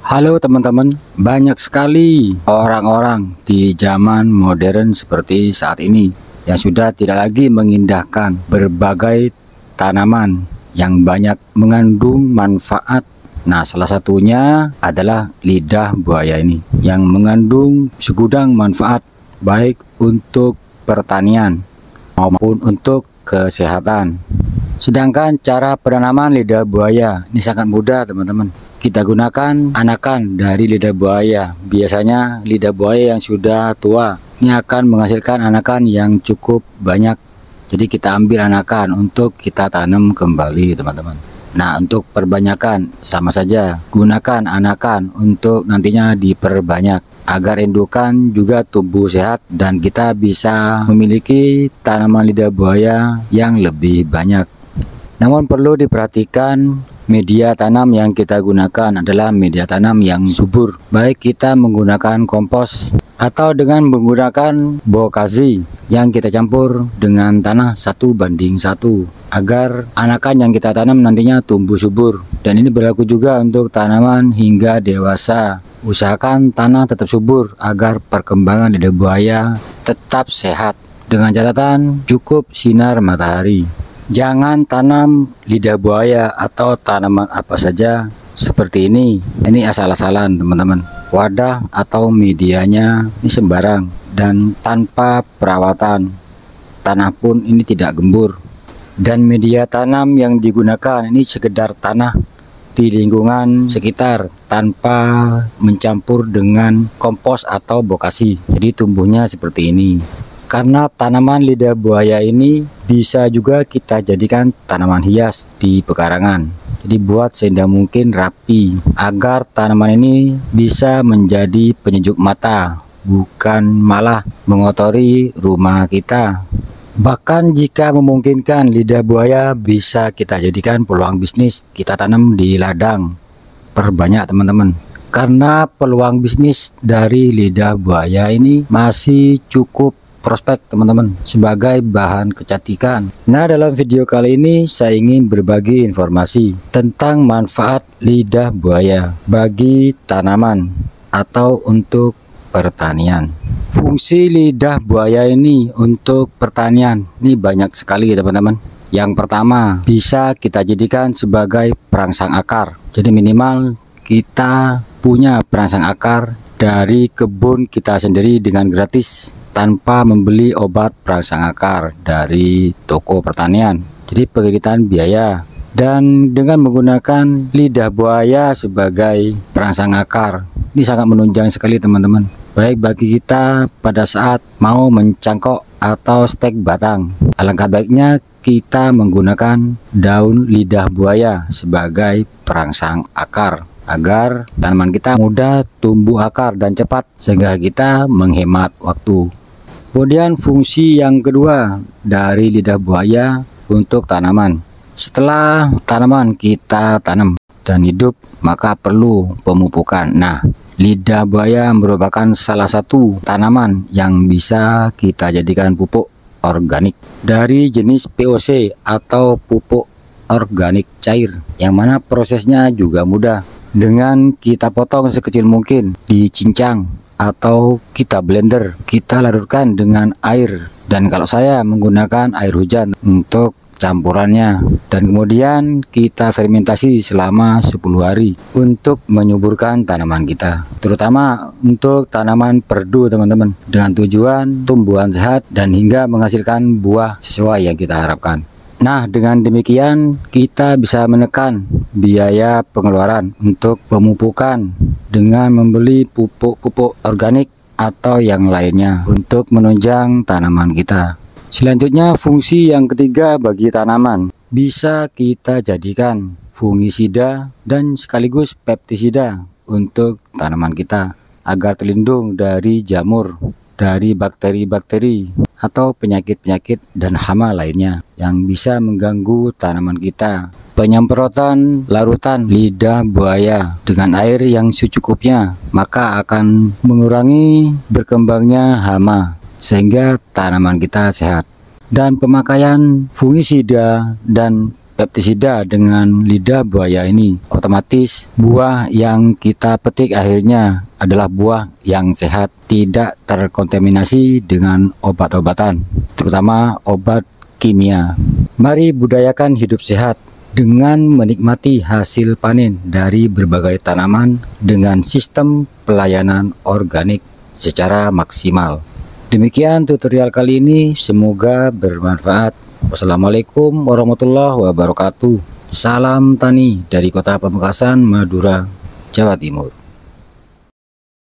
Halo teman-teman, banyak sekali orang-orang di zaman modern seperti saat ini yang sudah tidak lagi mengindahkan berbagai tanaman yang banyak mengandung manfaat. Nah, salah satunya adalah lidah buaya ini yang mengandung segudang manfaat baik untuk pertanian maupun untuk kesehatan. Sedangkan cara penanaman lidah buaya ini sangat mudah teman-teman. Kita gunakan anakan dari lidah buaya. Biasanya lidah buaya yang sudah tua ini akan menghasilkan anakan yang cukup banyak. Jadi kita ambil anakan untuk kita tanam kembali teman-teman. Nah, untuk perbanyakan sama saja, gunakan anakan untuk nantinya diperbanyak agar indukan juga tumbuh sehat dan kita bisa memiliki tanaman lidah buaya yang lebih banyak. Namun perlu diperhatikan, media tanam yang kita gunakan adalah media tanam yang subur. Baik kita menggunakan kompos atau dengan menggunakan bokazi yang kita campur dengan tanah 1:1 agar anakan yang kita tanam nantinya tumbuh subur. Dan ini berlaku juga untuk tanaman hingga dewasa. Usahakan tanah tetap subur agar perkembangan lidah buaya tetap sehat dengan catatan cukup sinar matahari. Jangan tanam lidah buaya atau tanaman apa saja seperti ini. Ini asal-asalan teman-teman. Wadah atau medianya ini sembarang dan tanpa perawatan. Tanah pun ini tidak gembur. Dan media tanam yang digunakan ini sekedar tanah di lingkungan sekitar tanpa mencampur dengan kompos atau bokazi. Jadi tumbuhnya seperti ini. Karena tanaman lidah buaya ini bisa juga kita jadikan tanaman hias di pekarangan. Jadi buat seindah mungkin rapi agar tanaman ini bisa menjadi penyejuk mata, bukan malah mengotori rumah kita. Bahkan jika memungkinkan, lidah buaya bisa kita jadikan peluang bisnis. Kita tanam di ladang. Perbanyak teman-teman. Karena peluang bisnis dari lidah buaya ini masih cukup prospek teman-teman sebagai bahan kecantikan. Nah, dalam video kali ini saya ingin berbagi informasi tentang manfaat lidah buaya bagi tanaman atau untuk pertanian. Fungsi lidah buaya ini untuk pertanian ini banyak sekali teman-teman. Yang pertama, bisa kita jadikan sebagai perangsang akar. Jadi minimal kita punya perangsang akar dari kebun kita sendiri dengan gratis tanpa membeli obat perangsang akar dari toko pertanian. Jadi pengiritan biaya. Dan dengan menggunakan lidah buaya sebagai perangsang akar ini sangat menunjang sekali teman-teman. Baik bagi kita pada saat mau mencangkok atau stek batang. Alangkah baiknya kita menggunakan daun lidah buaya sebagai perangsang akar agar tanaman kita mudah tumbuh akar dan cepat sehingga kita menghemat waktu. Kemudian fungsi yang kedua dari lidah buaya untuk tanaman. Setelah tanaman kita tanam dan hidup, maka perlu pemupukan. Nah, lidah buaya merupakan salah satu tanaman yang bisa kita jadikan pupuk organik dari jenis POC atau pupuk organik cair, yang mana prosesnya juga mudah. Dengan kita potong sekecil mungkin, dicincang atau kita blender, kita larutkan dengan air, dan kalau saya menggunakan air hujan untuk campurannya, dan kemudian kita fermentasi selama 10 hari untuk menyuburkan tanaman kita, terutama untuk tanaman perdu teman-teman, dengan tujuan tumbuhan sehat dan hingga menghasilkan buah sesuai yang kita harapkan. Nah, dengan demikian kita bisa menekan biaya pengeluaran untuk pemupukan dengan membeli pupuk-pupuk organik atau yang lainnya untuk menunjang tanaman kita. Selanjutnya, fungsi yang ketiga bagi tanaman bisa kita jadikan fungisida dan sekaligus pestisida untuk tanaman kita agar terlindung dari jamur, dari bakteri-bakteri atau penyakit-penyakit dan hama lainnya yang bisa mengganggu tanaman kita. Penyemprotan larutan lidah buaya dengan air yang secukupnya maka akan mengurangi berkembangnya hama sehingga tanaman kita sehat. Dan pemakaian fungisida dan pestisida dengan lidah buaya ini, otomatis buah yang kita petik akhirnya adalah buah yang sehat, tidak terkontaminasi dengan obat-obatan, terutama obat kimia. Mari budayakan hidup sehat dengan menikmati hasil panen dari berbagai tanaman dengan sistem pelayanan organik secara maksimal. Demikian tutorial kali ini, semoga bermanfaat. Wassalamualaikum warahmatullahi wabarakatuh. Salam tani dari Kota Pamekasan, Madura, Jawa Timur.